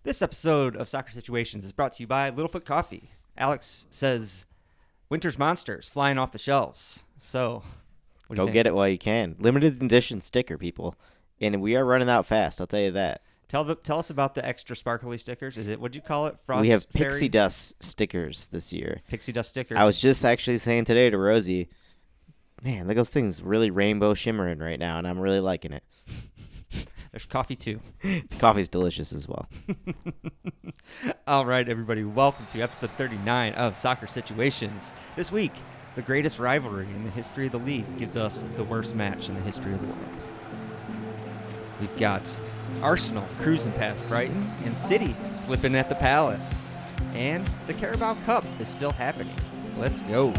This episode of Soccer Situations is brought to you by Littlefoot Coffee. Alex says, winter's monsters flying off the shelves. So, go get it while you can. Limited edition sticker, people. And we are running out fast, I'll tell you that. Tell us about the extra sparkly stickers. Is it, what'd you call it? Frost We have Fairy? pixie dust stickers this year. Pixie dust stickers. I was just actually saying today to Rosie, man, look, those things really rainbow shimmering right now, and I'm really liking it. There's coffee, too. The coffee's delicious as well. All right, everybody. Welcome to episode 39 of Soccer Situations. This week, the greatest rivalry in the history of the league gives us the worst match in the history of the world. We've got Arsenal cruising past Brighton and City slipping at the Palace. And the Carabao Cup is still happening. Let's go.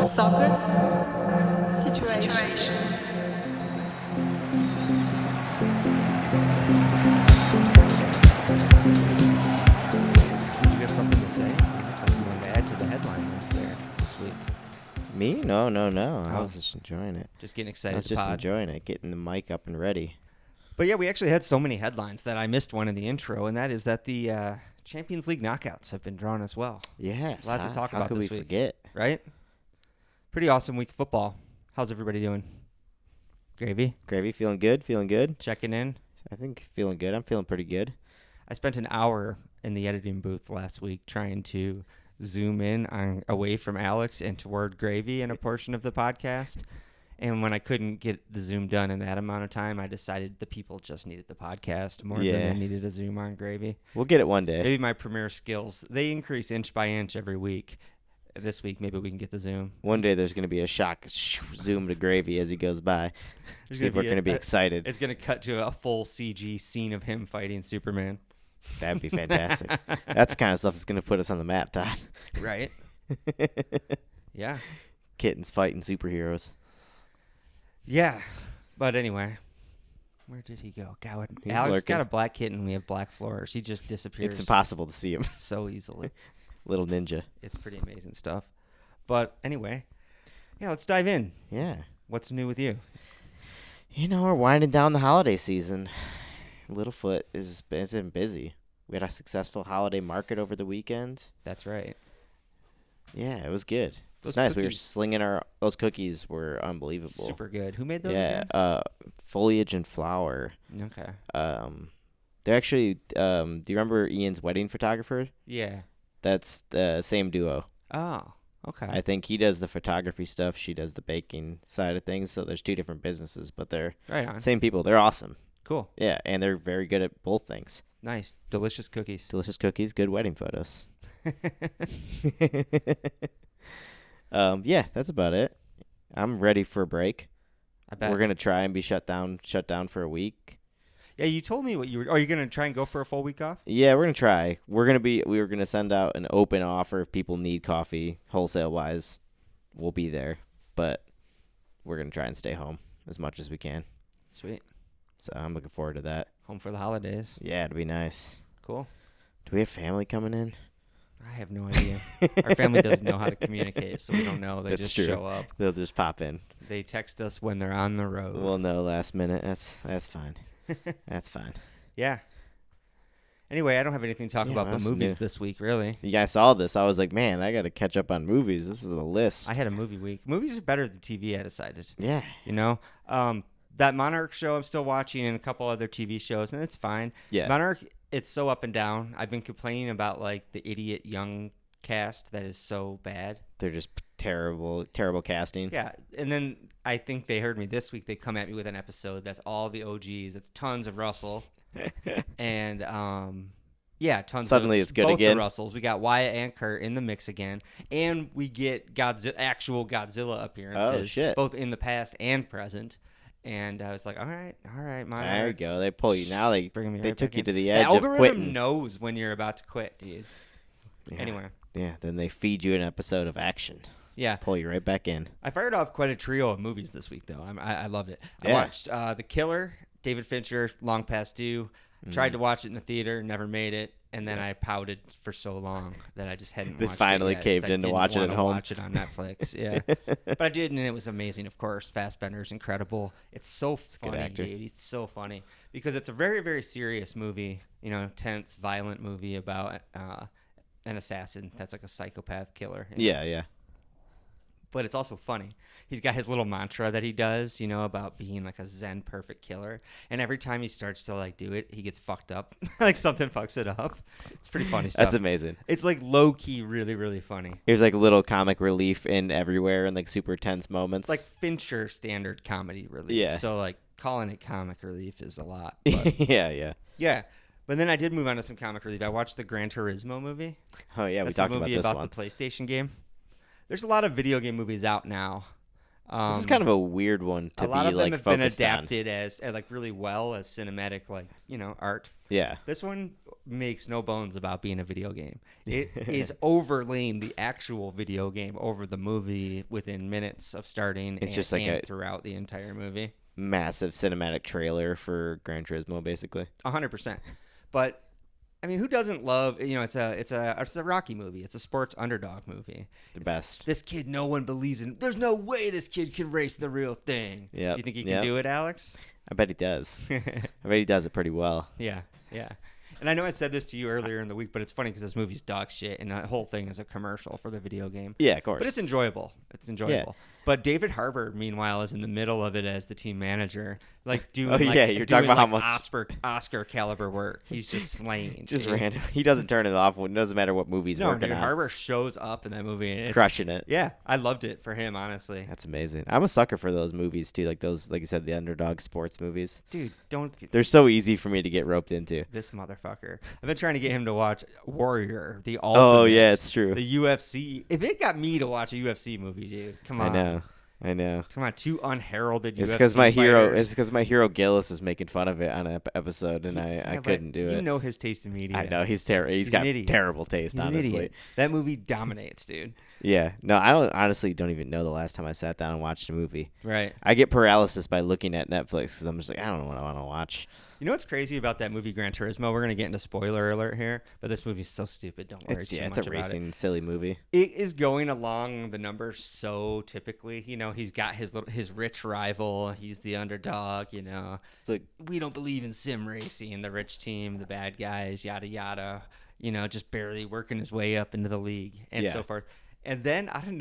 Soccer Situation. You got something to say? You want to add to the headline list there this week? Me? No. I was just enjoying it. Just getting excited I was to just pod. enjoying it, getting the mic up and ready. But yeah, we actually had so many headlines that I missed one in the intro, and that is that the Champions League knockouts have been drawn as well. Yes. A lot to talk about how could this we week. forget? Right? Pretty awesome week of football. How's everybody doing? Gravy? Gravy, feeling good? Checking in? I think feeling good. I'm feeling pretty good. I spent an hour in the editing booth last week trying to zoom in away from Alex and toward Gravy in a portion of the podcast. And when I couldn't get the Zoom done in that amount of time, I decided the people just needed the podcast more than they needed a Zoom on Gravy. We'll get it one day. Maybe my Premiere skills, they increase inch by inch every week. This week, maybe we can get the Zoom. One day there's going to be a shock zoom to Gravy as he goes by. People are going to be excited. It's going to cut to a full CG scene of him fighting Superman. That'd be fantastic. That's the kind of stuff that's going to put us on the map, Todd. Right? Yeah. Kittens fighting superheroes. Yeah. But anyway, where did he go? God, He's Alex lurking. got a black kitten. We have black floors. He just disappears It's impossible to see him. so easily. Little ninja. It's pretty amazing stuff. But anyway, yeah, let's dive in. Yeah. What's new with you? You know, we're winding down the holiday season. Littlefoot has been busy. We had a successful holiday market over the weekend. That's right. Yeah, it was good. It Those was nice. We were cookies. slinging those cookies were unbelievable. Super good. Who made those Yeah, again? foliage and flower. Okay. They're actually. Do you remember Ian's wedding photographer? Yeah. That's the same duo. Oh, okay. I think he does the photography stuff. She does the baking side of things. So there's two different businesses, but they're Right on. same people. They're awesome. Cool. Yeah, and they're very good at both things. Nice. Delicious cookies. Delicious cookies, good wedding photos. Yeah, that's about it. I'm ready for a break. I bet. We're gonna try and be shut down for a week. Yeah, you told me what you were. Are you gonna try and go for a full week off? Yeah, we're gonna try. We were gonna send out an open offer if people need coffee, wholesale wise. We'll be there, but we're gonna try and stay home as much as we can. Sweet. So I'm looking forward to that. Home for the holidays. Yeah, it'll be nice. Cool. Do we have family coming in? I have no idea. Our family doesn't know how to communicate, so we don't know. They That's just true. show up. They'll just pop in. They text us when they're on the road. We'll know last minute. That's fine. That's fine. Yeah. Anyway, I don't have anything to talk Yeah, about but that's movies new. this week, really. Yeah, I saw this. I was like, man, I got to catch up on movies. This is a list. I had a movie week. Movies are better than TV, I decided. Yeah. You know? That Monarch show I'm still watching and a couple other TV shows, and it's fine. Yeah. Monarch, it's so up and down. I've been complaining about, like, the idiot young cast that is so bad. They're just terrible casting. Yeah, and then I think they heard me this week. They come at me with an episode that's all the OGs. It's tons of Russell. And, yeah, tons Suddenly of it's good both again. the Russells. We got Wyatt and Kurt in the mix again. And we get actual Godzilla appearances. Oh, shit. Both in the past and present. And I was like, all right, Monarch. There you go. They pull you. Now they Bringing me they right took back you in. to the The edge of algorithm quitting. knows when you're about to quit, dude. Yeah. Anyway. Yeah, then they feed you an episode of action. Yeah. Pull you right back in. I fired off quite a trio of movies this week, though. I loved it. I Yeah. watched The Killer, David Fincher, Long Past Due. Tried to watch it in the theater, never made it. and then I pouted for so long that I just hadn't watched finally it yet, caved 'cause I in to didn't watch it at wanna home. watch it on Netflix, yeah. But I did, and it was amazing, of course. Fassbender's incredible. It's so a good funny, actor. dude. He's so funny because it's a very, very serious movie, tense, violent movie about an assassin that's like a psychopath killer. Yeah. But it's also funny. He's got his little mantra that he does, about being like a Zen perfect killer. And every time he starts to like do it, he gets fucked up. Like something fucks it up. It's pretty funny stuff. That's amazing. It's like low key, really, really funny. There's like little comic relief in everywhere and like super tense moments. It's like Fincher standard comedy relief. Yeah. So like calling it comic relief is a lot. But yeah. yeah. But then I did move on to some comic relief. I watched the Gran Turismo movie. Oh yeah, That's we talked the about movie this about one. the PlayStation game. There's a lot of video game movies out now. This is kind of a weird one to a lot be of them like have been focused on. adapted as like really well as cinematic art. Yeah. This one makes no bones about being a video game. It is overlaying the actual video game over the movie within minutes of starting. It's just like and a throughout the entire movie. Massive cinematic trailer for Gran Turismo, basically. 100%. But I mean, who doesn't love? It's a Rocky movie. It's a sports underdog movie. The best. This kid, no one believes in. There's no way this kid can race the real thing. Yep. Do you think he can do it, Alex? I bet he does. I bet he does it pretty well. Yeah. And I know I said this to you earlier in the week, but it's funny because this movie's dog shit, and the whole thing is a commercial for the video game. Yeah, of course. But it's enjoyable. Yeah. But David Harbour, meanwhile, is in the middle of it as the team manager, like doing. Oh, yeah, you're talking about how much Oscar caliber work. He's just slaying. Just dude. random. He doesn't turn it off. It doesn't matter what movie he's No, working dude, on. Harbour shows up in that movie, and it's, Crushing it. yeah, I loved it for him, honestly. That's amazing. I'm a sucker for those movies too, like those, like you said, the underdog sports movies. Dude, don't. They're so easy for me to get roped into. This motherfucker. I've been trying to get him to watch Warrior, the ultimate. Oh yeah, it's true. The UFC. If it got me to watch a UFC movie, dude, come on. I know. Come on, two unheralded It's UFC because my hero. fighters. It's because my hero Gillis is making fun of it on an episode, and I but couldn't do it. You know his taste in media. I know he's terrible. He's got an idiot. terrible taste. He's an honestly, idiot. That movie dominates, dude. Yeah. No, I don't even know the last time I sat down and watched a movie. Right. I get paralysis by looking at Netflix because I'm just like, I don't know what I want to watch. You know what's crazy about that movie Gran Turismo? We're gonna get into spoiler alert here, but this movie's so stupid. Don't worry It's too it's much a about racing silly movie. it is going along the numbers so typically. He's got his rich rival. He's the underdog. It's like We don't believe in sim racing. The rich team, the bad guys, yada yada. Just barely working his way up into the league and Yeah. so forth. And then out of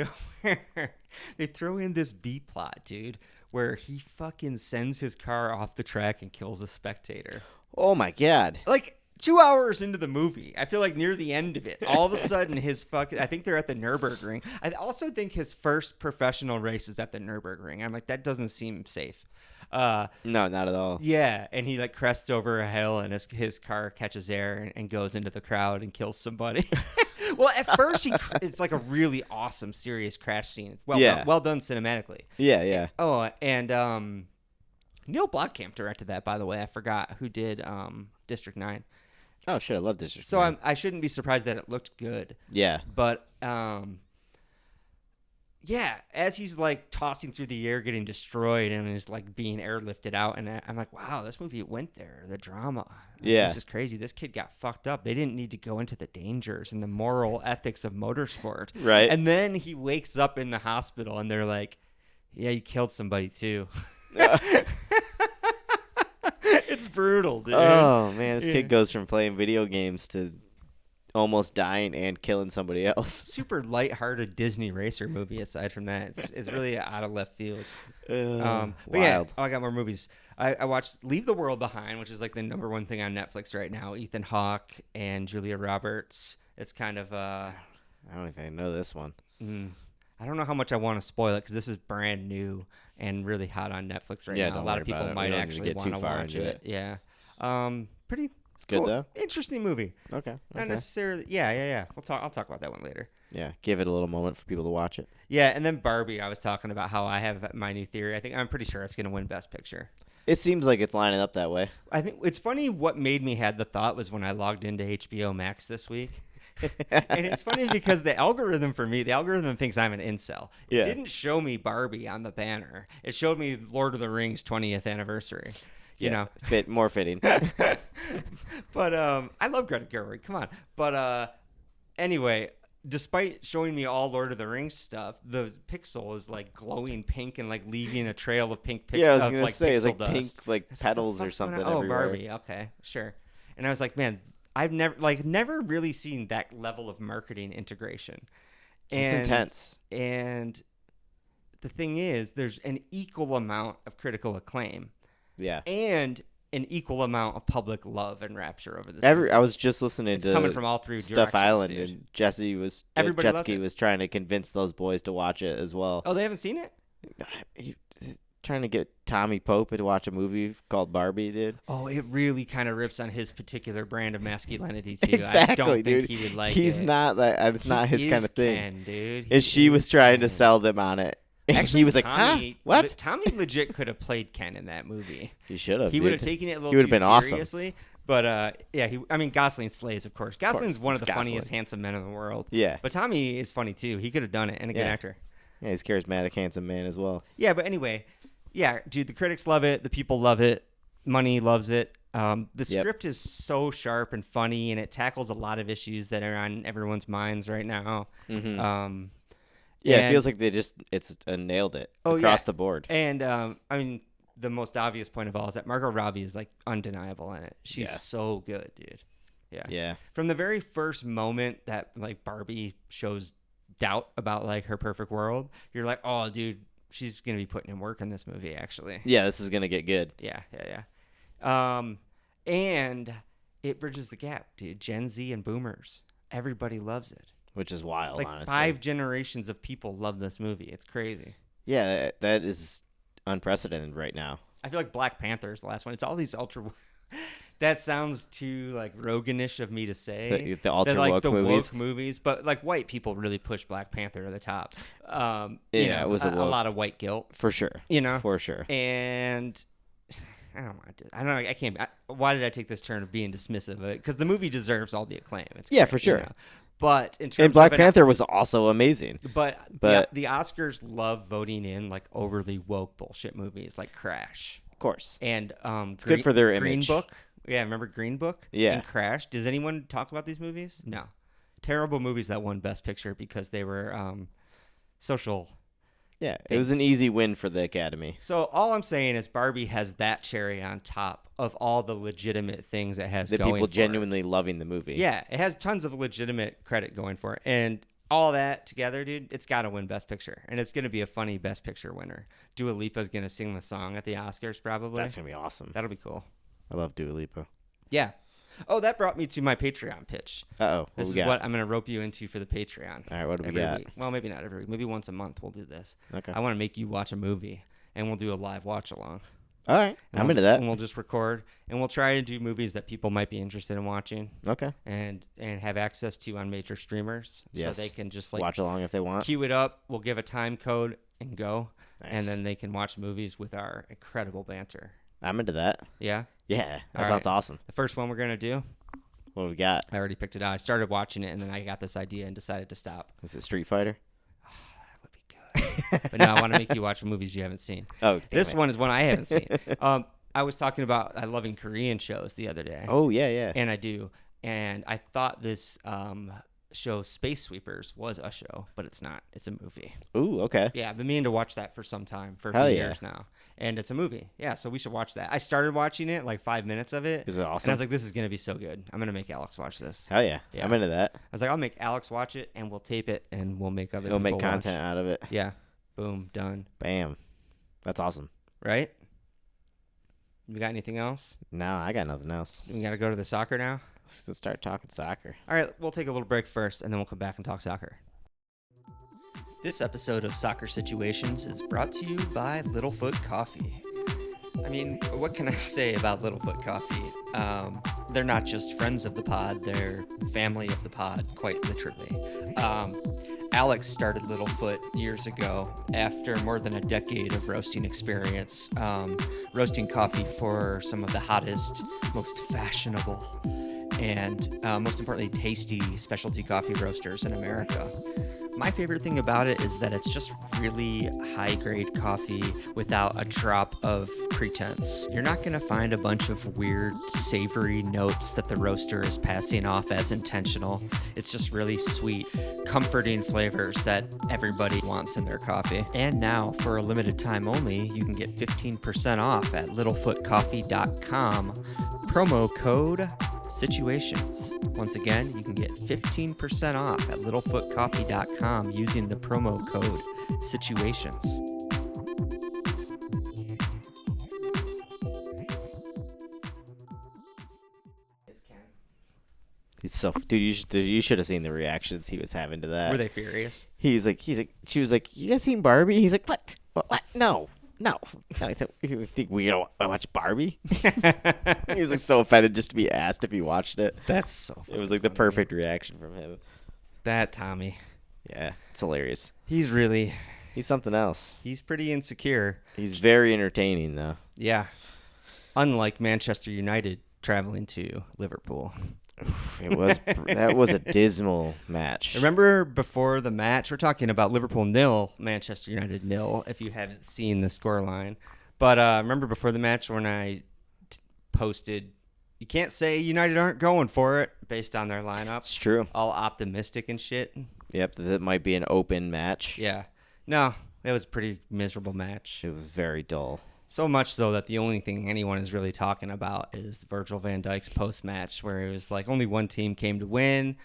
nowhere, they throw in this B plot, dude, where he fucking sends his car off the track and kills a spectator. oh my god. Like 2 hours into the movie, I feel like near the end of it, all of a sudden I think they're at the Nürburgring. I also think his first professional race is at the Nürburgring. I'm like, that doesn't seem safe. No, not at all. Yeah, and he like crests over a hill, and his car catches air and goes into the crowd and kills somebody. Well, at first it's like a really awesome, serious crash scene. Well done cinematically. Yeah. Oh, and Neil Blomkamp directed that, by the way. I forgot who did District 9. Oh shit, I love this. So I shouldn't be surprised that it looked good. Yeah. But yeah, as he's like tossing through the air, getting destroyed, and is like being airlifted out, and I'm like, wow, this movie went there. The drama. Yeah. This is crazy. This kid got fucked up. They didn't need to go into the dangers and the moral ethics of motorsport. Right. And then he wakes up in the hospital, and they're like, yeah, you killed somebody too. It's brutal, dude. Oh man, this Yeah. kid goes from playing video games to almost dying and killing somebody else. Super lighthearted Disney racer movie. Aside from that, it's really out of left field. But yeah, Wild. I got more movies. I watched Leave the World Behind, which is like the number one thing on Netflix right now. Ethan Hawke and Julia Roberts. It's kind of I don't even know this one. I don't know how much I want to spoil it because this is brand new and really hot on Netflix right Yeah, now. A don't lot worry of people about it. might We don't need to actually get too want to far watch into it. it. Yeah. Pretty. It's good cool. though. Interesting movie. Okay. Not necessarily. Yeah. I'll talk about that one later. Yeah, give it a little moment for people to watch it. Yeah, and then Barbie, I was talking about how I have my new theory. I'm pretty sure it's going to win Best Picture. It seems like it's lining up that way. I think it's funny what made me had the thought was when I logged into HBO Max this week. And it's funny because the algorithm thinks I'm an incel. It Yeah. didn't show me Barbie on the banner. It showed me Lord of the Rings 20th anniversary. You know, more fitting. But I love Greta Gerwig. Come on. But anyway, despite showing me all Lord of the Rings stuff, the pixel is like glowing pink and like leaving a trail of pink pixel. Yeah, I was gonna like say it's pixel like dust. pink like It's petals what or the fuck's going something on? Oh, everywhere. Barbie. Okay, sure. And I was like, man, I've never really seen that level of marketing integration. It's intense. And the thing is, there's an equal amount of critical acclaim. Yeah. And an equal amount of public love and rapture over this movie. I was just listening to coming from all three Stuff directions, Island, dude. and Jesse was Everybody loves Jetski it. was trying to convince those boys to watch it as well. Oh, they haven't seen it? He, trying to get Tommy Pope to watch a movie called Barbie, dude. Oh, it really kind of rips on his particular brand of masculinity too. Exactly, I don't dude. think he would like He's it. not like it's not his He kind is of thing. Ken, dude. And she was trying to Ken. sell them on it. And Actually, he was like, Tommy, huh? What? Tommy legit could have played Ken in that movie. He should have. He would have taken it a little He would've too been awesome. seriously. But yeah, Gosling slays, of course. Gosling's one of the it's funniest, Gosling. handsome men in the world. Yeah. But Tommy is funny too. He could have done it, and a good Yeah. actor. Yeah, he's a charismatic, handsome man as well. Yeah, but anyway, yeah, dude, the critics love it. The people love it. Money loves it. The Yep. script is so sharp and funny, and it tackles a lot of issues that are on everyone's minds right now. Mhm. Yeah, it and- feels like it's nailed it Oh, across yeah. the board. And the most obvious point of all is that Margot Robbie is like undeniable in it. She's Yeah. so good, dude. Yeah. Yeah. From the very first moment that like Barbie shows doubt about like her perfect world, you're like, oh, dude, she's gonna be putting in work in this movie. Actually. Yeah, this is gonna get good. Yeah. And it bridges the gap, dude. Gen Z and Boomers, everybody loves it. Which is wild, Like honestly. 5 generations of people love this movie. It's crazy. Yeah, that is unprecedented right now. I feel like Black Panther is the last one. It's all these ultra. That sounds too like Roganish of me to say. The ultra They're, like woke the movies. woke movies, but like white people really push Black Panther to the top. It was a a woke- lot of white guilt, For sure. you know. For sure. And I don't know. I can't. Why did I take this turn of being dismissive of it? Because the movie deserves all the acclaim. It's Yeah, great, for sure. you know? But in terms And Black of Panther was also amazing. But the Oscars love voting in like overly woke bullshit movies like Crash. Of course. And It's good for their Green image. Book. Yeah, remember Green Book? Yeah. And Crash. Does anyone talk about these movies? No. Terrible movies that won Best Picture because they were social. Yeah, it was an easy win for the Academy. So all I'm saying is Barbie has that cherry on top of all the legitimate things it has The going people for genuinely loving the movie. it. Yeah, it has tons of legitimate credit going for it. And all that together, dude, it's got to win Best Picture. And it's going to be a funny Best Picture winner. Dua Lipa's going to sing the song at the Oscars probably. That's going to be awesome. That'll be cool. I love Dua Lipa. Yeah. Oh, that brought me to my Patreon pitch. Uh-oh. This is what I'm going to rope you into for the Patreon. All right, what do we Every got? week. Well, maybe not every week. Maybe once a month we'll do this. Okay. I want to make you watch a movie, and we'll do a live watch-along. All right. And I'm we'll- into that. And we'll just record, and we'll try to do movies that people might be interested in watching Okay. and have access to on major streamers. Yes. So they can just like Watch along if they want. queue it up. We'll give a time code and go. Nice. And then they can watch movies with our incredible banter. I'm into that. Yeah? Yeah, that All sounds right. awesome. The first one we're going to do, What do we got? I already picked it out. I started watching it, and then I got this idea and decided to stop. Is it Street Fighter? That would be good. But no, I want to make you watch movies you haven't seen. Oh, damn This it. one is one I haven't seen. I was talking about loving Korean shows the other day. Oh, yeah, yeah. And I do. And I thought this show, Space Sweepers, was a show, but it's not. It's a movie. Ooh, okay. Yeah, I've been meaning to watch that for some time, for a Hell few yeah. years now. And it's a movie. Yeah, so we should watch that. I started watching it, like 5 minutes of it. Is it And I awesome? was like, this is going to be so good. I'm going to make Alex watch this. Hell yeah. Yeah. I'm into that. I was like, I'll make Alex watch it, and we'll tape it, and we'll make other He'll people make content out of it. watch. Yeah. Boom. Done. Bam. That's awesome. Right? You got anything else? No, I got nothing else. We got to go to the soccer now? Let's start talking soccer. All right, we'll take a little break first, and then we'll come back and talk soccer. This episode of Soccer Situations is brought to you by Littlefoot Coffee. I mean, what can I say about Littlefoot Coffee? They're not just friends of the pod, they're family of the pod, quite literally. Alex started Littlefoot years ago after more than a decade of roasting experience, roasting coffee for some of the hottest, most fashionable, and most importantly, tasty specialty coffee roasters in America. My favorite thing about it is that it's just really high-grade coffee without a drop of pretense. You're not going to find a bunch of weird, savory notes that the roaster is passing off as intentional. It's just really sweet, comforting flavors that everybody wants in their coffee. And now, for a limited time only, you can get 15% off at littlefootcoffee.com. Promo code Situations. Once again, you can get 15% off at littlefootcoffee.com using the promo code Situations. It's so, dude. You should have seen the reactions he was having to that. Were they furious? She was like, "You guys seen Barbie?" He's like, "What? What? No." I think we gonna watch Barbie. He was like so offended just to be asked if he watched it. That's so funny. It was like the perfect reaction from him. That Tommy. Yeah, it's hilarious. He's something else. He's pretty insecure. He's very entertaining though. Yeah. Unlike Manchester United traveling to Liverpool. That was a dismal match. Remember before the match, we're talking about Liverpool 0, Manchester United 0, if you haven't seen the scoreline. But remember before the match when I posted, you can't say United aren't going for it based on their lineup. It's true. All optimistic and shit. Yep, that might be an open match. Yeah. No, it was a pretty miserable match. It was very dull. So much so that the only thing anyone is really talking about is Virgil van Dijk's post-match, where it was like only one team came to win.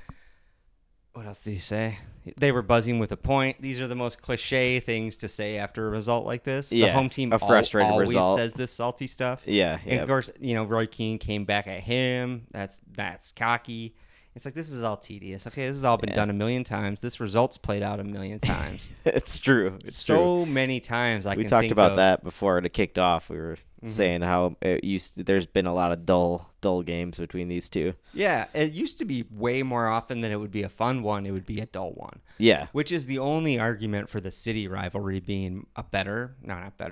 What else did he say? They were buzzing with a point. These are the most cliche things to say after a result like this. Yeah, the home team a frustrated always result. says this salty stuff. Yeah. And of course, Roy Keane came back at him. That's cocky. It's like, this is all tedious. Okay, this has all been done a million times. This result's played out a million times. It's true. It's true. Many times we talked about that before it kicked off. We were saying how there's been a lot of dull games between these two. Yeah, it used to be way more often than it would be a fun one. It would be a dull one. Yeah. Which is the only argument for the city rivalry being a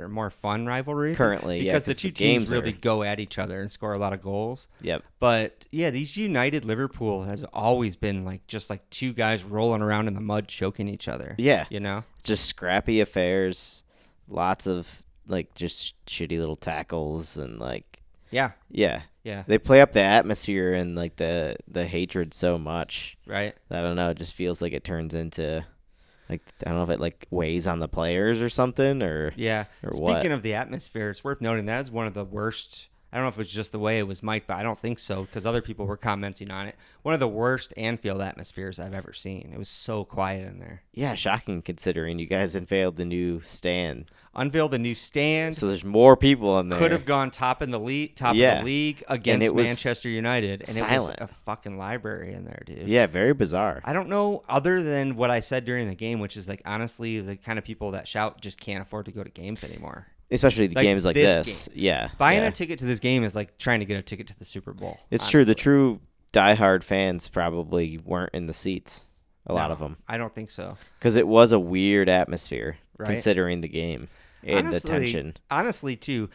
more fun rivalry. Currently, because the two teams really go at each other and score a lot of goals. Yep. But yeah, these United Liverpool has always been just like two guys rolling around in the mud choking each other. Yeah. Just scrappy affairs, lots of just shitty little tackles and Yeah. They play up the atmosphere and the hatred so much. Right. I don't know. It just feels like it turns into I don't know if it weighs on the players or something or Speaking of the atmosphere, it's worth noting that is one of the worst. I don't know if it was just the way it was mic'd, but I don't think so because other people were commenting on it. One of the worst Anfield atmospheres I've ever seen. It was so quiet in there. Yeah, shocking considering you guys unveiled the new stand. So there's more people in there. Could have gone top of the league against Manchester United, and silent. It was a fucking library in there, dude. Yeah, very bizarre. I don't know, other than what I said during the game, which is honestly, the kind of people that shout just can't afford to go to games anymore. Especially the games like this. Game. Yeah. Buying a ticket to this game is like trying to get a ticket to the Super Bowl. It's true. The true diehard fans probably weren't in the seats. A lot of them. I don't think so. Because it was a weird atmosphere, right? Considering the game and the tension. Honestly, too,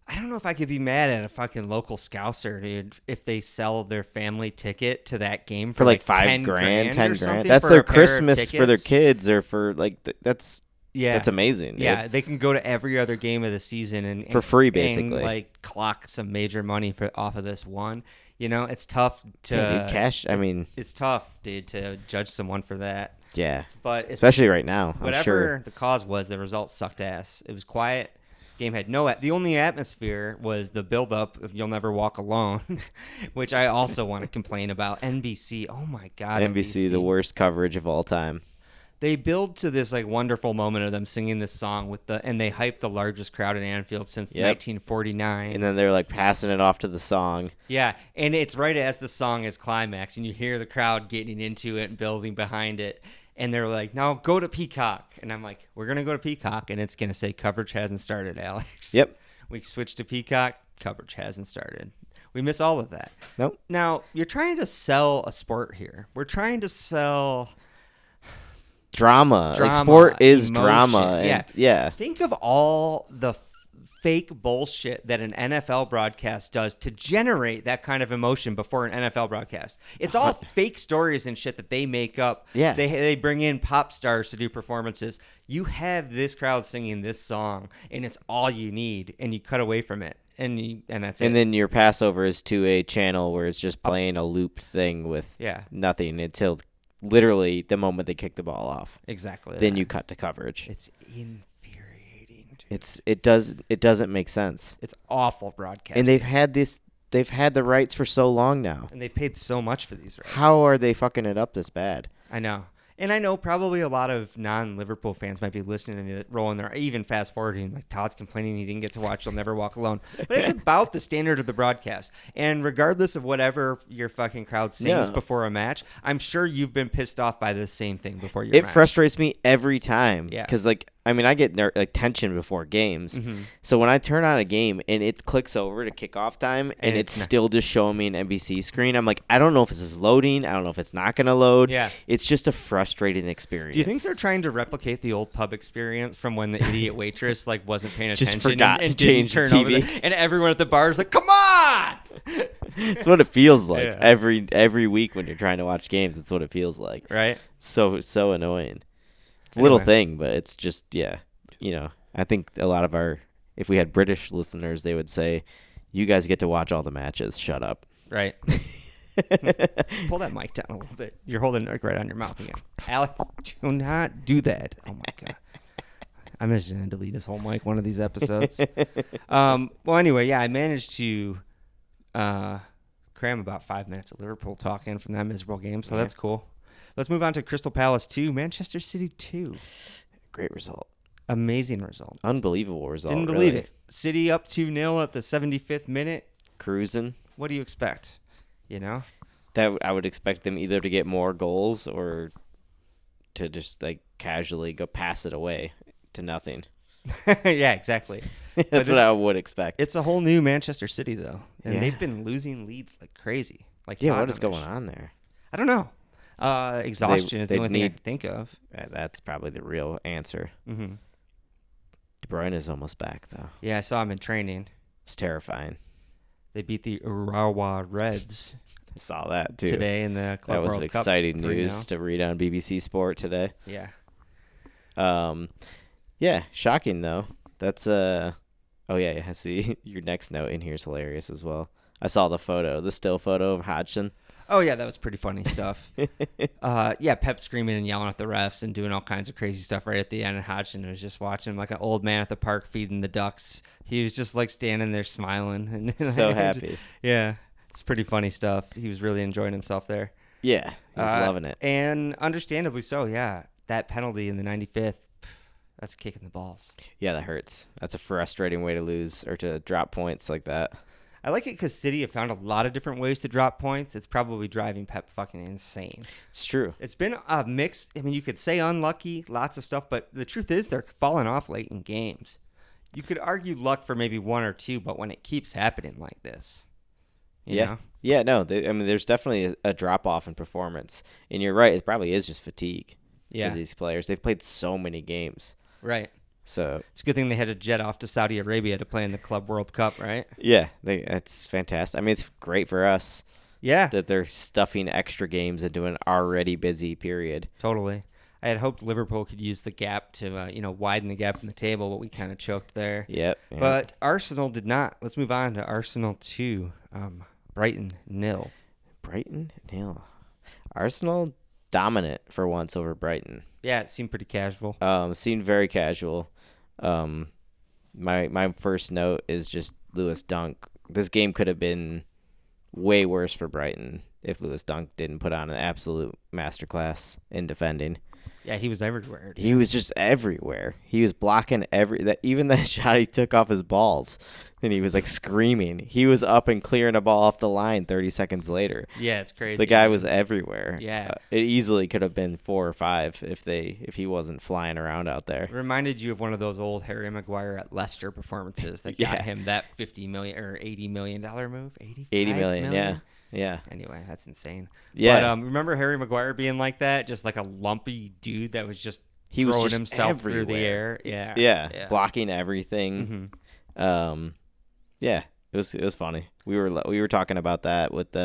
I don't know if I could be mad at a fucking local Scouser, dude, if they sell their family ticket to that game for like $5,000, $10 grand. That's their Christmas for their kids or for that's... Yeah, that's amazing. Dude. Yeah, they can go to every other game of the season and for free, basically, and clock some major money off of this one. It's tough to cash. It's tough, dude, to judge someone for that. Yeah, but especially right now. Whatever the cause was, the results sucked ass. It was quiet. Game had the only atmosphere was the build-up of "You'll Never Walk Alone," which I also want to complain about. NBC, oh my god, NBC, the worst coverage of all time. They build to this wonderful moment of them singing this song and they hype the largest crowd in Anfield since 1949. And then they're passing it off to the song. Yeah, and it's right as the song is climax, and you hear the crowd getting into it and building behind it. And they're like, "Now go to Peacock," and I'm like, "We're gonna go to Peacock," and it's gonna say coverage hasn't started, Alex. Yep. We switch to Peacock, coverage hasn't started. We miss all of that. Nope. Now you're trying to sell a sport here. We're trying to sell. Drama. Sport is emotion. drama. And, yeah. Think of all the fake bullshit that an NFL broadcast does to generate that kind of emotion before an NFL broadcast. It's all fake stories and shit that they make up. Yeah. They bring in pop stars to do performances. You have this crowd singing this song, and it's all you need, and you cut away from it, and that's it. And then your passover is to a channel where it's just playing a looped thing with nothing until literally the moment they kick the ball off. Exactly. Then you cut to coverage. It's infuriating. It doesn't make sense. It's awful broadcasting. And they've had the rights for so long now. And they've paid so much for these rights. How are they fucking it up this bad? I know. And I know probably a lot of non-Liverpool fans might be listening and rolling their, even fast-forwarding, like Todd's complaining he didn't get to watch They'll Never Walk Alone. But it's about the standard of the broadcast. And regardless of whatever your fucking crowd sings before a match, I'm sure you've been pissed off by the same thing before your match. It frustrates me every time. Yeah. Because, I get tension before games. Mm-hmm. So when I turn on a game and it clicks over to kickoff time and it's still just showing me an NBC screen, I'm like, I don't know if this is loading. I don't know if it's not going to load. Yeah. It's just a frustrating experience. Do you think they're trying to replicate the old pub experience from when the idiot waitress wasn't paying attention just forgot and to change the didn't turn TV? over and everyone at the bar is like, come on! It's what it feels like every week when you're trying to watch games. It's what it feels like. Right? So annoying. It's a little thing, but it's just, I think a lot of if we had British listeners, they would say, you guys get to watch all the matches. Shut up. Right. Pull that mic down a little bit. You're holding it right on your mouth again. Alex, do not do that. Oh, my God. I'm just going to delete his whole mic one of these episodes. Well, anyway, I managed to cram about 5 minutes of Liverpool talk in from that miserable game, so that's cool. Let's move on to Crystal Palace 2, Manchester City 2. Great result. Amazing result. Unbelievable result. Didn't believe it. City up 2-0 at the 75th minute. Cruising. What do you expect? That I would expect them either to get more goals or to just casually go pass it away to nothing. Yeah, exactly. That's what I would expect. It's a whole new Manchester City, though, and they've been losing leads like crazy. What is going on there? I don't know. Exhaustion is the only thing I can think of. That's probably the real answer. Mm-hmm. De Bruyne is almost back, though. Yeah, I saw him in training. It's terrifying. They beat the Urawa Reds. I saw that, too. Today in the Club World Cup. That was exciting news to read on BBC Sport today. Yeah. Yeah, shocking, though. That's, oh, yeah, I see your next note in here is hilarious as well. I saw the still photo of Hodgson. Oh, yeah, that was pretty funny stuff. Pep screaming and yelling at the refs and doing all kinds of crazy stuff right at the end. And Hodgson was just watching like an old man at the park feeding the ducks. He was just standing there smiling. And so happy. Yeah, it's pretty funny stuff. He was really enjoying himself there. Yeah, he was loving it. And understandably so, yeah. That penalty in the 95th, that's kicking the balls. Yeah, that hurts. That's a frustrating way to lose or to drop points like that. I like it because City have found a lot of different ways to drop points. It's probably driving Pep fucking insane. It's true. It's been a mix. I mean, you could say unlucky, lots of stuff, but the truth is they're falling off late in games. You could argue luck for maybe one or two, but when it keeps happening like this, you know? Yeah, no, there's definitely a drop-off in performance. And you're right, it probably is just fatigue for these players. They've played so many games. Right. So it's a good thing they had to jet off to Saudi Arabia to play in the Club World Cup, right? Yeah, that's fantastic. I mean, it's great for us. Yeah. That they're stuffing extra games into an already busy period. Totally. I had hoped Liverpool could use the gap to, widen the gap in the table, but we kind of choked there. Yep. But Arsenal did not. Let's move on to Arsenal 2, Brighton 0. Brighton 0. Arsenal dominant for once over Brighton. Yeah, it seemed pretty casual. Seemed very casual. My first note is just Lewis Dunk. This game could have been way worse for Brighton if Lewis Dunk didn't put on an absolute masterclass in defending. Yeah, he was everywhere. He was just everywhere. He was blocking even that shot he took off his balls. And he was screaming. He was up and clearing a ball off the line 30 seconds later. Yeah, it's crazy. The guy was everywhere. Yeah. It easily could have been 4 or 5 if he wasn't flying around out there. It reminded you of one of those old Harry Maguire at Leicester performances that got him that $50 million or $80 million move. 80 million, yeah. Anyway, that's insane. Yeah. But remember Harry Maguire being like that? Just like a lumpy dude that was just throwing himself through the air. Yeah. Blocking everything. Mm-hmm. Yeah, it was funny. We were talking about that with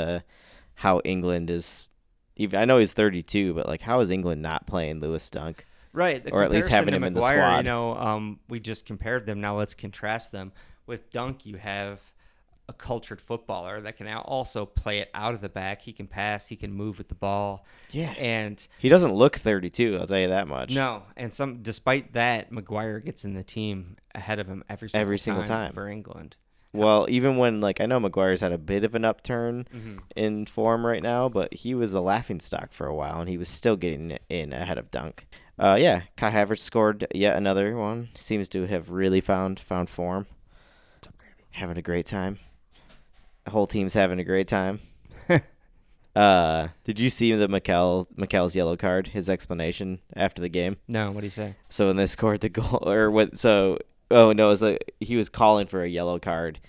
how England is. Even I know he's 32, but like, how is England not playing Lewis Dunk? Right. The Or at least having comparison him to in the Maguire, squad. you know, we just compared them. Now let's contrast them. With Dunk, you have a cultured footballer that can now also play it out of the back. He can pass. He can move with the ball. Yeah, And he doesn't look 32. I'll tell you that much. no, and despite that, Maguire gets in the team ahead of him every single time for England. Well, even when, like, I know Maguire's had a bit of an upturn in form right now, but he was a laughingstock for a while, and he was still getting in ahead of Dunk. Yeah, Kai Havertz scored yet another one. Seems to have really found form. Having a great time. The whole team's having a great time. Did you see the Mikel's yellow card? His explanation after the game. No, what do you say? So when they scored the goal, or what? So oh no, it was like he was calling for a yellow card,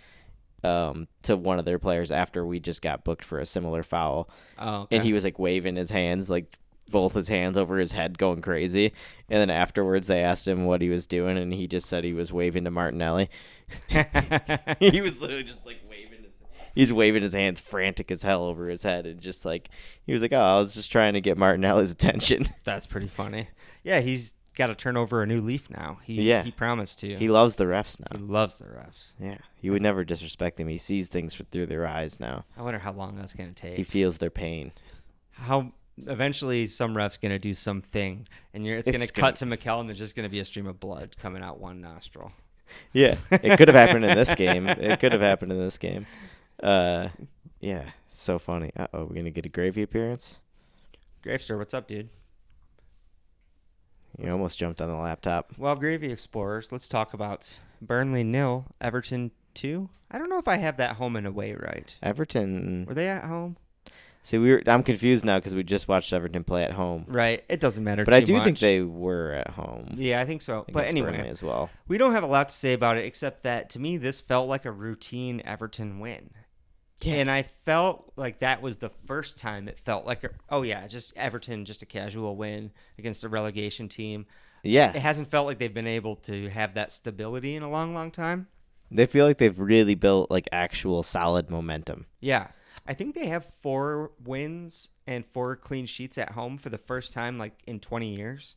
to one of their players after we just got booked for a similar foul. Oh, okay. And he was like waving his hands, like both his hands over his head, going crazy. And then afterwards, they asked him what he was doing, and he just said he was waving to Martinelli. He was literally just like he's waving his hands frantic as hell over his head, and just like he was like, "Oh, I was just trying to get Martinelli's attention." That's pretty funny. Yeah, he's got to turn over a new leaf now. He promised to. He loves the refs now. He loves the refs. Yeah, he would never disrespect them. He sees things through their eyes now. I wonder how long that's going to take. He feels their pain. How eventually some ref's going to do something, and it's going to cut to Mikel, and there's just going to be a stream of blood coming out one nostril. Yeah, it could have happened in this game. Yeah, so funny. Uh-oh, we're going to get a Gravy appearance? Gravester, what's up, dude? You almost jumped on the laptop. Well, Gravy Explorers, let's talk about Burnley 0, Everton 2. I don't know if I have that home and away right. Everton. Were they at home? See, I'm confused now because we just watched Everton play at home. Right. It doesn't matter but too I do much. think they were at home. Yeah, I think so. But Against anyway, Burnley as well. we don't have a lot to say about it except that, to me, this felt like a routine Everton win. Yeah. And I felt like that was the first time it felt like, just Everton, just a casual win against a relegation team. Yeah. It hasn't felt like they've been able to have that stability in a long, long time. They feel like they've really built like actual solid momentum. Yeah. I think they have 4 wins and 4 clean sheets at home for the first time like in 20 years.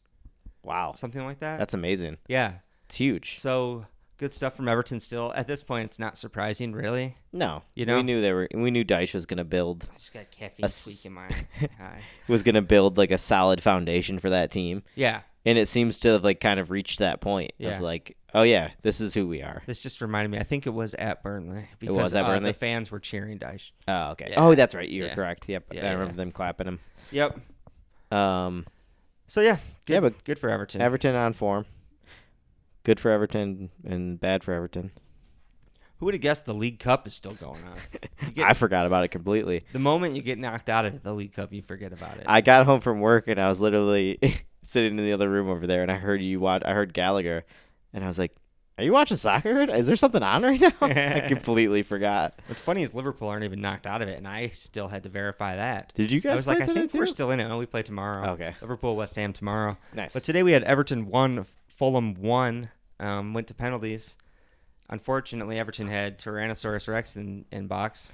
Wow. Something like that. That's amazing. Yeah. It's huge. So good stuff from Everton still. At this point, it's not surprising, really. No. You know? We knew Dyche was going to build. I just got a caffeine squeak in my eye. Was going to build like a solid foundation for that team. Yeah. And it seems to have like kind of reached that point of like, oh yeah, this is who we are. This just reminded me. I think it was at Burnley. Because, was at Burnley? The fans were cheering Dyche. Oh, okay. Yeah. Oh, that's right. You're Yeah. correct. Yep. Yeah, I remember them clapping him. Yep. Um, So yeah, good, Yeah, but good for Everton. Everton on form. Good for Everton and bad for Everton. Who would have guessed the League Cup is still going on? I forgot about it completely. The moment you get knocked out of the League Cup, you forget about it. I got home from work and I was literally sitting in the other room over there, and I heard Gallagher, and I was like, "Are you watching soccer? Is there something on right now?" I completely forgot. What's funny is Liverpool aren't even knocked out of it, and I still had to verify that. Did you I guys was play like, I today think too? we're still in it. Oh, we play tomorrow. Okay. Liverpool, West Ham tomorrow. Nice. But today we had Everton 1, Fulham 1, went to penalties. Unfortunately, Everton had Tyrannosaurus Rex in box.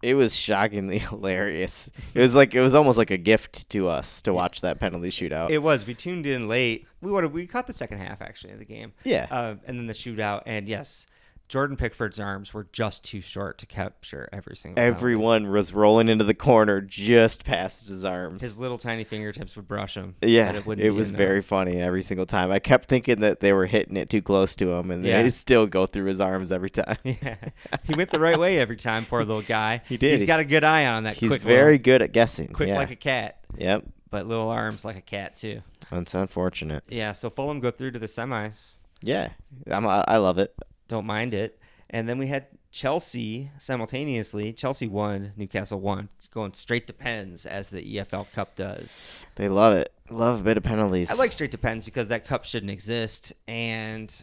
It was shockingly hilarious. It was almost like a gift to us to watch that penalty shootout. It was. We tuned in late. We caught the second half, actually, of the game. Yeah. And then the shootout. And, yes, Jordan Pickford's arms were just too short to capture every single penalty. Everyone was rolling into the corner just past his arms. His little tiny fingertips would brush him. Yeah, but it was very funny every single time. I kept thinking that they were hitting it too close to him, and they still go through his arms every time. Yeah, he went the right way every time, poor little guy. He did. He's got a good eye on that. He's very good at guessing. Quick like a cat. Yep. But little arms like a cat, too. That's unfortunate. Yeah, so Fulham go through to the semis. Yeah, I love it. Don't mind it. And then we had Chelsea simultaneously. Chelsea won, Newcastle won, going straight to pens as the EFL Cup does. They love it. Love a bit of penalties. I like straight to pens because that cup shouldn't exist. And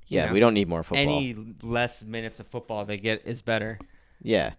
we don't need more football. Any less minutes of football they get is better. Yeah.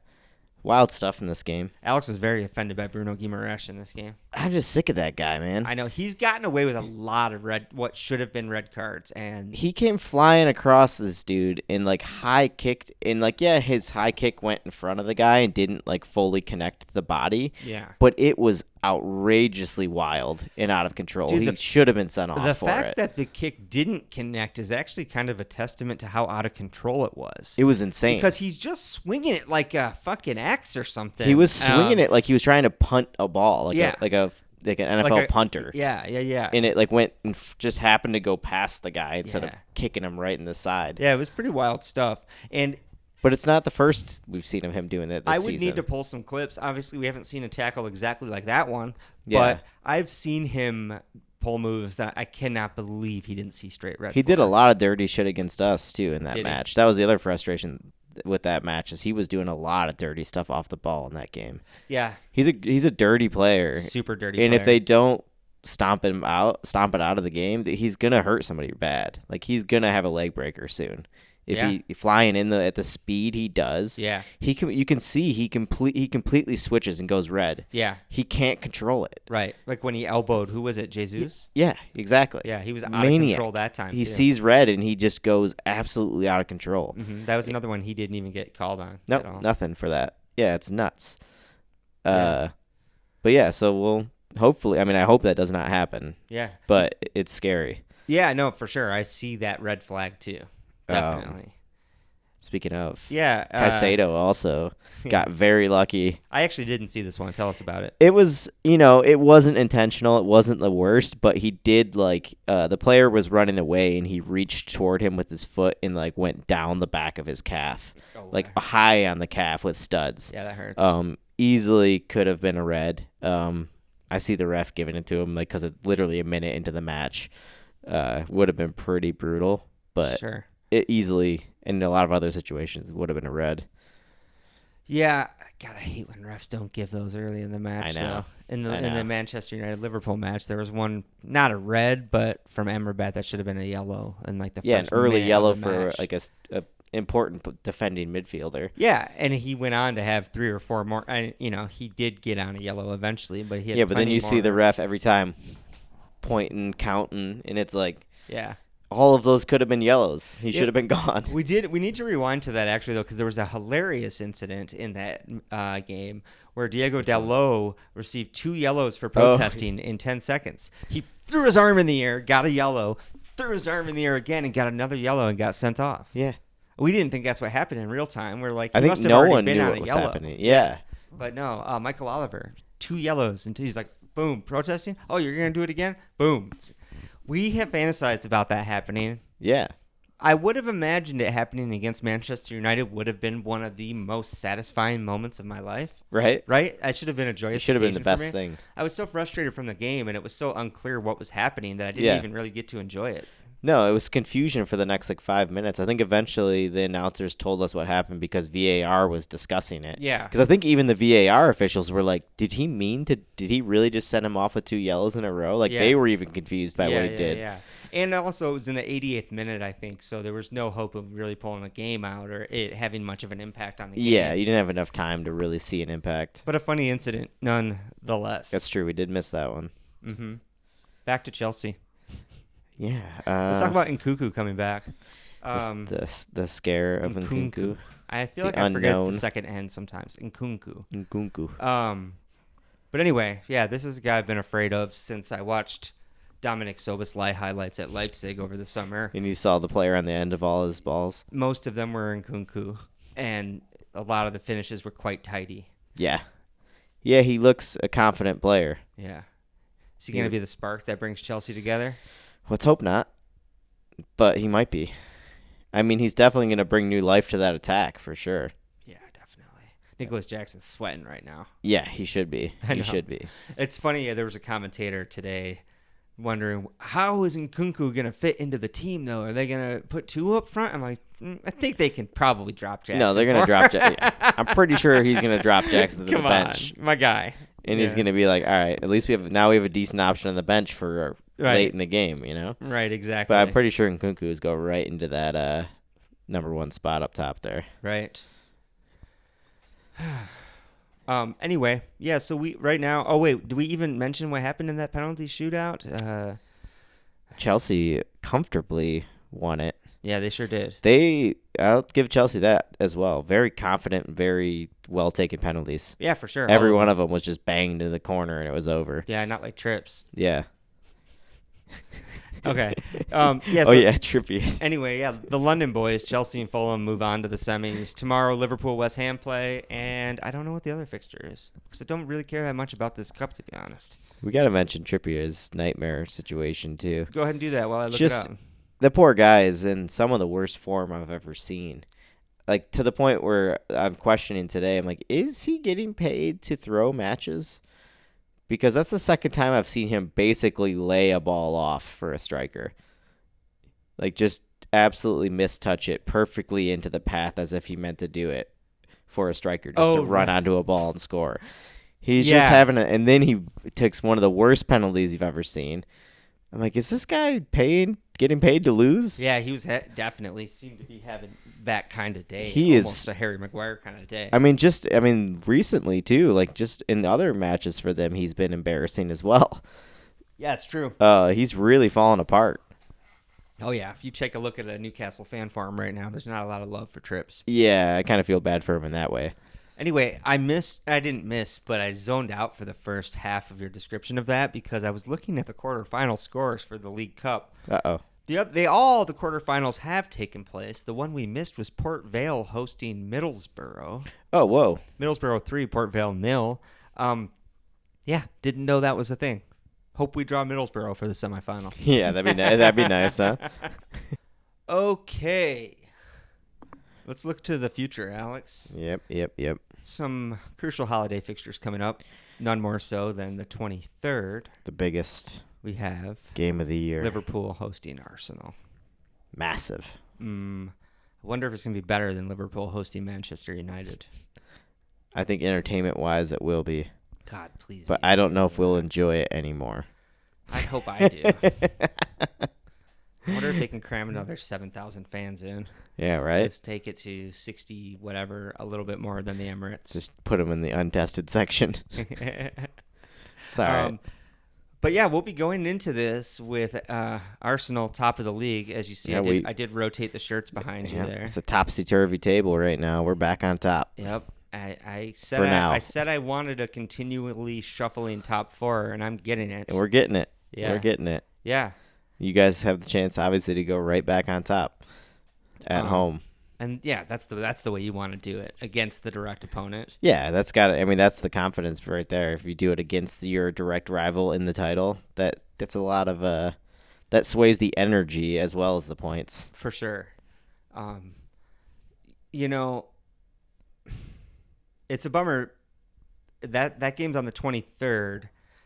Wild stuff in this game. Alex was very offended by Bruno Guimaraes in this game. I'm just sick of that guy, man. I know he's gotten away with a lot of what should have been red cards, and He came flying across this dude and like high kicked, and like his high kick went in front of the guy and didn't like fully connect the body. yeah. But it was outrageously wild and out of control. Dude, he should have been sent off The for fact it. that the kick didn't connect is actually kind of a testament to how out of control it was. It was insane. Because he's just swinging it like a fucking axe or something. He was swinging it like he was trying to punt a ball, like Yeah. like an NFL punter. Yeah. And it like went and just happened to go past the guy instead of Yeah. kicking him right in the side. Yeah, it was pretty wild stuff. And But it's not the first we've seen of him doing that this I would season. need to pull some clips. Obviously, we haven't seen a tackle exactly like that one, Yeah. but I've seen him pull moves that I cannot believe he didn't see straight red. He did for. a lot of dirty shit against us too in that Did he? match. That was the other frustration with that match is he was doing a lot of dirty stuff off the ball in that game. Yeah, He's a dirty player, super dirty. and if player. they don't stomp it out of the game, he's gonna hurt somebody bad. Like he's gonna have a leg breaker soon. If Yeah. he flying in at the speed he does, Yeah. you can see he completely switches and goes red. Yeah, He can't control it. right. Like when he elbowed, who was it, Jesus? Yeah, exactly. Yeah, he was out Maniac. of control that time. He too. sees red and he just goes absolutely out of control. That was another one he didn't even get called on. at all. Nope, nothing for that. Yeah, it's nuts. Yeah. But yeah, so we'll hopefully. I mean, I hope that does not happen. Yeah. But it's scary. Yeah, no, for sure. I see that red flag too. Definitely. Speaking of, Yeah. Caicedo also got very lucky. I actually didn't see this one. Tell us about it. It was, it wasn't intentional. It wasn't the worst, but he did the player was running away and he reached toward him with his foot and like went down the back of his calf, like high on the calf with studs. Yeah, that hurts. Easily could have been a red. I see the ref giving it to him like because it's literally a minute into the match. Would have been pretty brutal, but Sure. it easily in a lot of other situations would have been a red. Yeah, God, I hate when refs don't give those early in the match. I know. Though. In I the know. Manchester United Liverpool match, there was one not a red, but from Amrabat that should have been a yellow in like the Yeah, an first early minute of yellow the for match. like a important defending midfielder. Yeah, and he went on to have 3 or 4 more. He did get on a yellow eventually, but he had But then plenty you see more. the ref every time pointing, counting, and it's like Yeah. all of those could have been yellows. He should have been gone. We need to rewind to that actually though, because there was a hilarious incident in that game where Diego Dalot received 2 yellows for protesting in 10 seconds. He threw his arm in the air, got a yellow, threw his arm in the air again, and got another yellow and got sent off. Yeah. We didn't think that's what happened in real time. We're like, I he think must have no already one been knew on what a was yellow. happening. Yeah. But no, Michael Oliver, 2 yellows, and he's like, boom, protesting. Oh, you're gonna do it again? Boom. We have fantasized about that happening. Yeah. I would have imagined it happening against Manchester United would have been one of the most satisfying moments of my life. Right? Right? That should have been a joyous It should have been the occasion for best me. thing. I was so frustrated from the game, and it was so unclear what was happening that I didn't Yeah. even really get to enjoy it. No, it was confusion for the next 5 minutes. I think eventually the announcers told us what happened because VAR was discussing it. Yeah. Because I think even the VAR officials were like, did he really just send him off with 2 yellows in a row? Like Yeah. they were even confused by what he did. Yeah. And also, it was in the 88th minute, I think, so there was no hope of really pulling the game out or it having much of an impact on the game. Yeah, you didn't have enough time to really see an impact. But a funny incident, nonetheless. That's true. We did miss that one. Mm-hmm. Back to Chelsea. Yeah. Let's talk about Nkunku coming back. The scare of Nkunku. I feel The like I forget unknown. the second end sometimes. Nkunku. But anyway, yeah, this is a guy I've been afraid of since I watched Dominic Soboslai highlights at Leipzig over the summer. And you saw the player on the end of all his balls. Most of them were Nkunku, and a lot of the finishes were quite tidy. Yeah. Yeah, he looks a confident player. Yeah. Is he going to be the spark that brings Chelsea together? Let's hope not. But he might be. I mean, he's definitely going to bring new life to that attack for sure. Yeah, definitely. Nicholas Jackson's sweating right now. Yeah, he should be. I know. He should be. It's funny, there was a commentator today wondering, how is Nkunku going to fit into the team, though? Are they going to put 2 up front? I'm like, I think they can probably drop Jackson. No, they're going to drop Jackson. I'm pretty sure he's going to drop Jackson to Come the bench. on, my guy. And he's going to be like, all right, at least we have a decent option on the bench for late in the game, Right, exactly. But I'm pretty sure Nkunku's go right into that number 1 spot up top there. Right. Anyway, yeah. So we right now. Oh wait, do we even mention what happened in that penalty shootout? Chelsea comfortably won it. Yeah, they sure did. I'll give Chelsea that as well. Very confident, very well taken penalties. Yeah, for sure. Every one of them was just banged to the corner and it was over. Yeah, not like trips. Yeah. Okay. Yeah. Oh yeah, Trippier. Anyway, yeah, the London boys, Chelsea and Fulham, move on to the semis tomorrow. Liverpool, West Ham play, and I don't know what the other fixture is because I don't really care that much about this cup, to be honest. We got to mention Trippier's nightmare situation too. Go ahead and do that while I look it up. The poor guy is in some of the worst form I've ever seen. Like, to the point where I'm questioning today, I'm like, is he getting paid to throw matches? Because that's the second time I've seen him basically lay a ball off for a striker. Like, just absolutely mistouch it perfectly into the path as if he meant to do it for a striker, just to run onto a ball and score. He's just having and then he takes one of the worst penalties you've ever seen. I'm like, is this guy getting paid to lose? Yeah, he was definitely seemed to be having that kind of day. He almost is a Harry Maguire kind of day. I mean, recently too, like just in other matches for them, he's been embarrassing as well. Yeah, it's true. He's really fallen apart. Oh yeah, if you take a look at a Newcastle fan farm right now, there's not a lot of love for Trips. Yeah, I kind of feel bad for him in that way. Anyway, I didn't miss, but I zoned out for the first half of your description of that because I was looking at the quarterfinal scores for the League Cup. Uh-oh. The quarterfinals have taken place. The one we missed was Port Vale hosting Middlesbrough. Oh, whoa. Middlesbrough 3, Port Vale 0. Yeah, didn't know that was a thing. Hope we draw Middlesbrough for the semifinal. Yeah, that'd be nice, huh? Okay. Let's look to the future, Alex. Yep. Some crucial holiday fixtures coming up. None more so than the 23rd. The biggest We have game of the year. Liverpool hosting Arsenal. Massive. I wonder if it's going to be better than Liverpool hosting Manchester United. I think entertainment-wise it will be. God, please. But I don't know if we'll enjoy it anymore. I hope I do. I wonder if they can cram another 7,000 fans in. Yeah, right? Let's take it to 60, whatever, a little bit more than the Emirates. Just put them in the untested section. It's all right. But yeah, we'll be going into this with Arsenal top of the league. As you see, Yeah, I did rotate the shirts behind you there. It's a topsy-turvy table right now. We're back on top. Yep. I said I wanted a continually shuffling top four, and I'm getting it. And we're getting it. Yeah. We're getting it. Yeah. You guys have the chance, obviously, to go right back on top at home. And yeah, that's the way you want to do it against the direct opponent. Yeah, that's the confidence right there. If you do it against your direct rival in the title, that's a lot of that sways the energy as well as the points. For sure. It's a bummer that game's on the 23rd.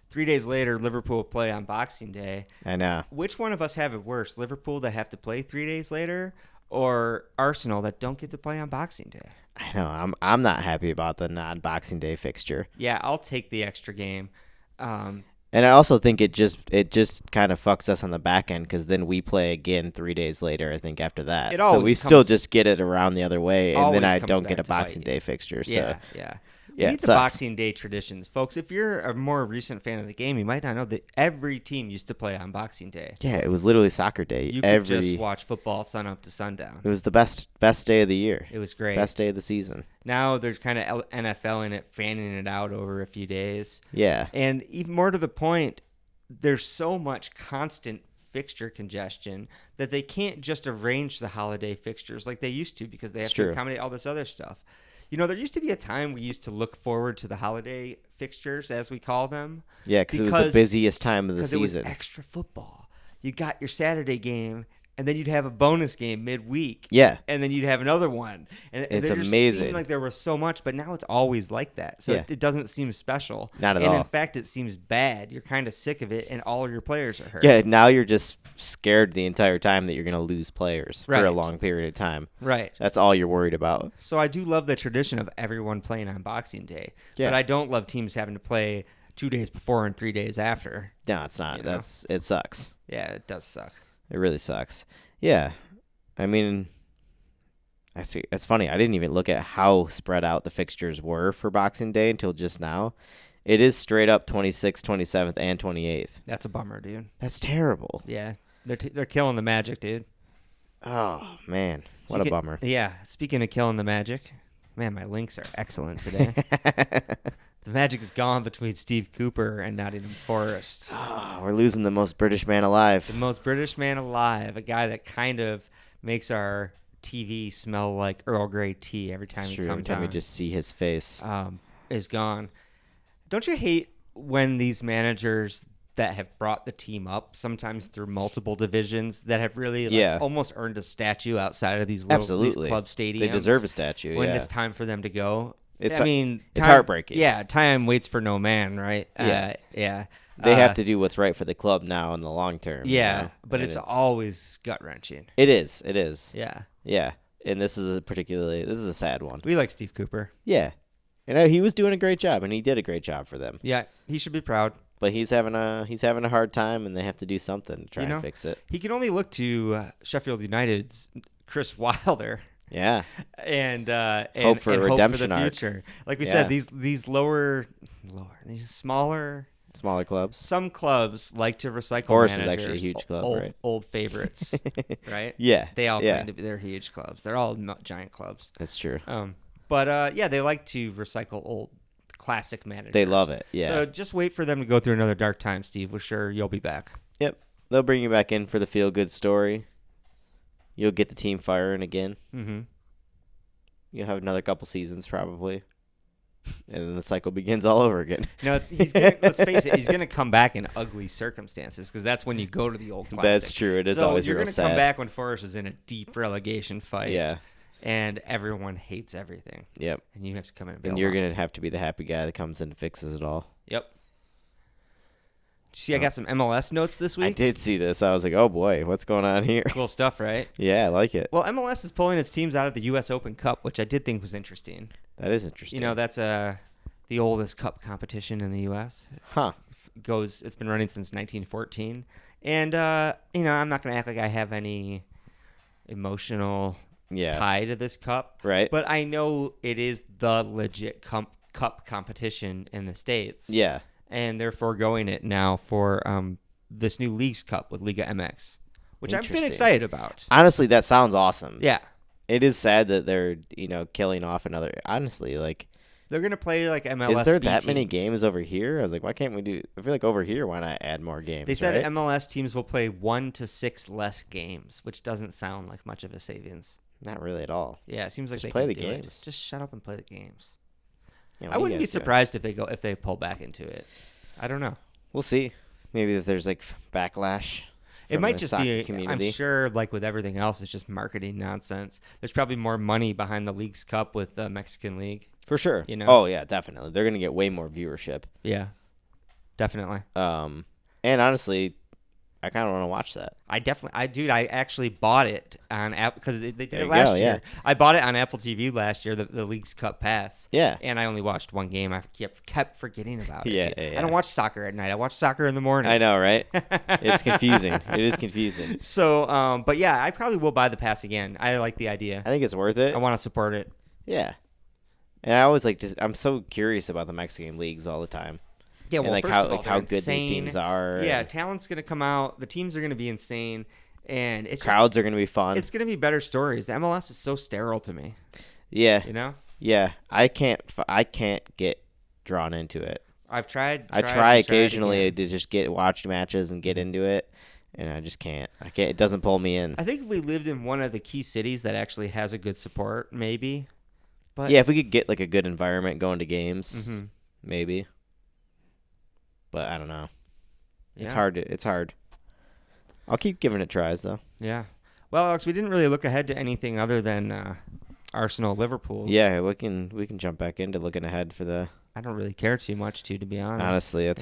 3 days later, Liverpool play on Boxing Day. I know. Which one of us have it worse? Liverpool that have to play 3 days later, or Arsenal that don't get to play on Boxing Day? I know. I'm not happy about the non-Boxing Day fixture. Yeah, I'll take the extra game. And I also think it just kind of fucks us on the back end because then we play again 3 days later. I think after that, so we still just get it around the other way, and then I don't get a Boxing Day fixture. So yeah. Yeah, We need the Boxing Day traditions. Folks, if you're a more recent fan of the game, you might not know that every team used to play on Boxing Day. Yeah, it was literally soccer day. You could just watch football sun up to sundown. It was the best day of the year. It was great. Best day of the season. Now there's kind of NFL in it, fanning it out over a few days. Yeah. And even more to the point, there's so much constant fixture congestion that they can't just arrange the holiday fixtures like they used to because they have to accommodate all this other stuff. There used to be a time we used to look forward to the holiday fixtures, as we call them. Yeah, because it was the busiest time of the season. Because it was extra football. You got your Saturday game, and then you'd have a bonus game midweek. Yeah. And then you'd have another one. And it's it just amazing. seemed like there was so much, but now it's always like that. So it doesn't seem special. Not at all. And in fact, it seems bad. You're kind of sick of it, and all of your players are hurt. Yeah, now you're just scared the entire time that you're going to lose players for a long period of time. Right. That's all you're worried about. So I do love the tradition of everyone playing on Boxing Day. Yeah. But I don't love teams having to play 2 days before and 3 days after. No, it's not. It sucks. Yeah, it does suck. It really sucks. Yeah. I mean, I see. That's funny. I didn't even look at how spread out the fixtures were for Boxing Day until just now. It is straight up 26th, 27th, and 28th. That's a bummer, dude. That's terrible. Yeah, they're killing the Magic, dude. Oh, man. What a bummer. Yeah, speaking of killing the Magic, man, my links are excellent today. The Magic is gone between Steve Cooper and Nottingham Forest. Oh, we're losing the most British man alive. The most British man alive, a guy that kind of makes our TV smell like Earl Grey tea every time he comes on. Every time you just see his face. Is gone. Don't you hate when these managers that have brought the team up, sometimes through multiple divisions, that have really almost earned a statue outside of these little these club stadiums? They deserve a statue. When it's time for them to go. It's it's heartbreaking. Yeah, time waits for no man, right? Yeah. They have to do what's right for the club now in the long term. Yeah, you know? but it's always gut-wrenching. It is. Yeah. Yeah. And this is a sad one. We like Steve Cooper. Yeah. And he was doing a great job, and he did a great job for them. Yeah, he should be proud. But he's having a hard time, and they have to do something to try and fix it. He can only look to Sheffield United's Chris Wilder. Yeah, and hope for redemption hope for the future. Like we said, these these smaller clubs. Some clubs like to recycle. Forest managers, is actually a huge club, right? Old favorites, right? Yeah, they all claim to be. They're huge clubs. They're all giant clubs. That's true. But they like to recycle old classic managers. They love it. Yeah. So just wait for them to go through another dark time, Steve. We're sure you'll be back. Yep, they'll bring you back in for the feel-good story. You'll get the team firing again. Mm-hmm. You'll have another couple seasons probably, and then the cycle begins all over again. No, let's face it. He's going to come back in ugly circumstances because that's when you go to the old classic. That's true. It is always real sad. You're going to come back when Forest is in a deep relegation fight. Yeah. And everyone hates everything. Yep. And you have to come in. And you're going to have to be the happy guy that comes in and fixes it all. Yep. See, I got some MLS notes this week. I did see this. I was like, oh, boy, what's going on here? Cool stuff, right? Yeah, I like it. Well, MLS is pulling its teams out of the U.S. Open Cup, which I did think was interesting. That is interesting. You know, that's the oldest cup competition in the U.S. Huh. It's been running since 1914. And, I'm not going to act like I have any emotional tie to this cup. Right. But I know it is the legit cup competition in the States. Yeah. And they're foregoing it now for this new Leagues Cup with Liga MX, which I've been excited about. Honestly, that sounds awesome. Yeah. It is sad that they're, killing off another. Honestly, they're going to play like MLS. Is there that many games over here? I was like, why can't we do? I feel like over here, why not add more games? They said MLS teams will play 1 to 6 less games, which doesn't sound like much of a savings. Not really at all. Yeah, it seems like just they play can the do games. Just shut up and play the games. Yeah, I wouldn't be surprised if they pull back into it. I don't know. We'll see. Maybe if there's backlash. It might just be. Community. I'm sure, like with everything else, it's just marketing nonsense. There's probably more money behind the Leagues Cup with the Mexican League. For sure. Oh yeah, definitely. They're gonna get way more viewership. Yeah, definitely. And honestly, I kind of want to watch that. I actually bought it on Apple because they did it last year. Yeah. I bought it on Apple TV last year, the Leagues Cup Pass. Yeah. And I only watched one game. I kept forgetting about it. Yeah. I don't watch soccer at night. I watch soccer in the morning. I know, right? It's confusing. It is confusing. So, but yeah, I probably will buy the pass again. I like the idea. I think it's worth it. I want to support it. Yeah. And I always I'm so curious about the Mexican leagues all the time. Yeah, well, and how good these teams are. Yeah, talent's going to come out. The teams are going to be insane. And crowds are going to be fun. It's going to be better stories. The MLS is so sterile to me. Yeah. You know? Yeah. I can't get drawn into it. I've tried. I try occasionally to just watch matches and get into it, and I just can't. It doesn't pull me in. I think if we lived in one of the key cities that actually has a good support, maybe. But yeah, if we could get a good environment going to games, maybe. But I don't know. It's hard. It's hard. I'll keep giving it tries, though. Yeah. Well, Alex, we didn't really look ahead to anything other than Arsenal, Liverpool. Yeah, we can jump back into looking ahead for the. I don't really care too much to be honest. Honestly, it's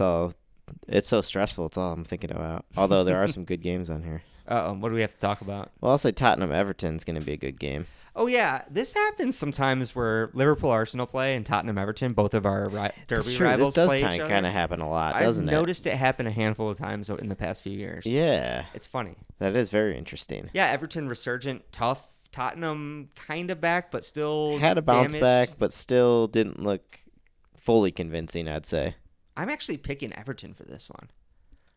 so stressful. It's all I'm thinking about. Although there are some good games on here. What do we have to talk about? Well, I'll say Tottenham-Everton's going to be a good game. Oh, yeah. This happens sometimes where Liverpool-Arsenal play and Tottenham-Everton, both of our derby rivals, this play does each other. kind of happen a lot, doesn't it? I've noticed it happen a handful of times in the past few years. Yeah. It's funny. That is very interesting. Yeah, Everton resurgent, tough Tottenham kind of back, but still Had a bounce damaged. back, but still didn't look fully convincing, I'd say. I'm actually picking Everton for this one.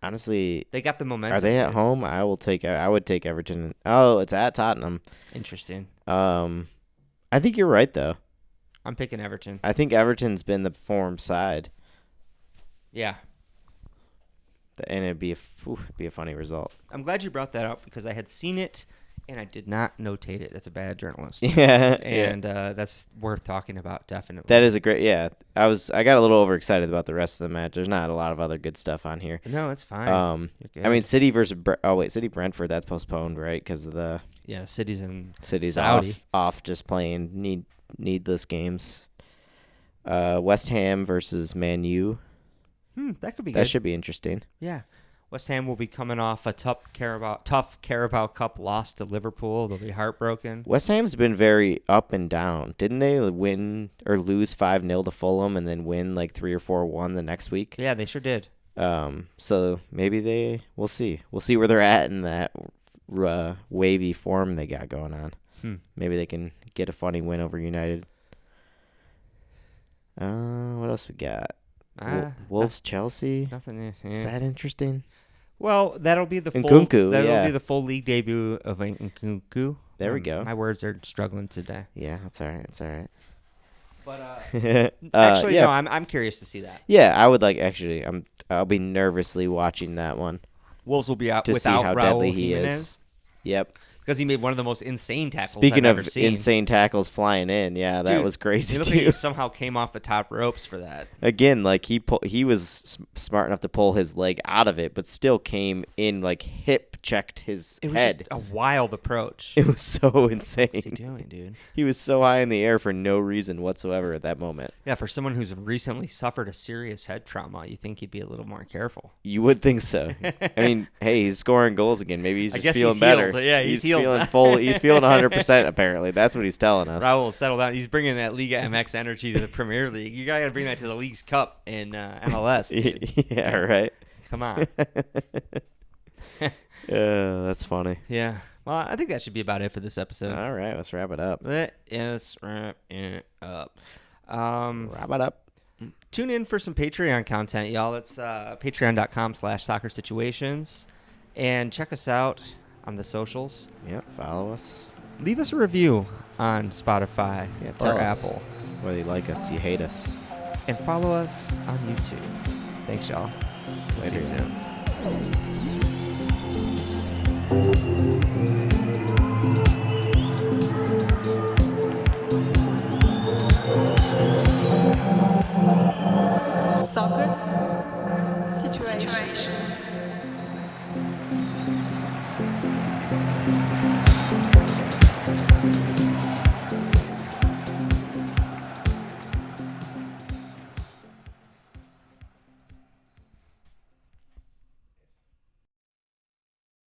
Honestly, They got the momentum. are they at good. home? I would take Everton. Oh, it's at Tottenham. Interesting. I think you're right though. I'm picking Everton. I think Everton's been the form side, Yeah. and it'd be a funny result. I'm glad you brought that up because I had seen it and I did not notate it. That's a bad journalist. Yeah, And that's worth talking about, definitely. that is a great. Yeah, I got a little overexcited about the rest of the match. There's not a lot of other good stuff on here. No, it's fine. You're good. I mean, City versus City Brentford. That's postponed, right? Because of the yeah, City's in City's Saudi. off just playing needless games. West Ham versus Man U. That could be That good. should be interesting. Yeah. West Ham will be coming off a tough Carabao Cup loss to Liverpool. They'll be heartbroken. West Ham's been very up and down. Didn't they win or lose 5-0 to Fulham and then win like 3 or 4-1 the next week? Yeah, they sure did. So maybe we'll see. We'll see where they're at in that wavy form they got going on. Maybe they can get a funny win over United. What else we got? Wolves Chelsea. Nothing. Yeah. Is that interesting? Well, that'll be the full. Nkunku, that'll yeah. be the full league debut of Nkunku. There we go. My words are struggling today. Yeah, that's all right. It's all right. But Actually, no, I'm curious to see that. Yeah, I would like. Actually, I'll be nervously watching that one. Wolves will be out To see without how Raul deadly he Jimenez is. Yep. because he made one of the most insane tackles Speaking I've of ever seen. insane tackles flying in, yeah, that Dude, was crazy It looked like too. he somehow came off the top ropes for that. Again, like he was smart enough to pull his leg out of it, but still came in like hip checked his It was head. just a wild approach. It was so insane. What's he doing, dude? He was so high in the air for no reason whatsoever at that moment. Yeah, for someone who's recently suffered a serious head trauma, you think he'd be a little more careful. You would think so. I mean, hey, he's scoring goals again. Maybe he's I just guess feeling he's better. healed. Yeah, he's healed. feeling full. He's feeling 100% apparently. That's what he's telling us. Raul, settle down. He's bringing that Liga MX energy to the Premier League. You gotta bring that to the League's Cup in MLS, dude. Yeah, right. Come on. That's funny. Yeah. Well, I think that should be about it for this episode. All right, let's wrap it up. Let's wrap it up. Wrap it up. Tune in for some Patreon content, y'all. It's patreon.com/soccersituations. And check us out on the socials. Yep, follow us. Leave us a review on Spotify Yeah, or tell us Apple. whether you like us, you hate us. And follow us on YouTube. Thanks, y'all. We'll see you Later. soon.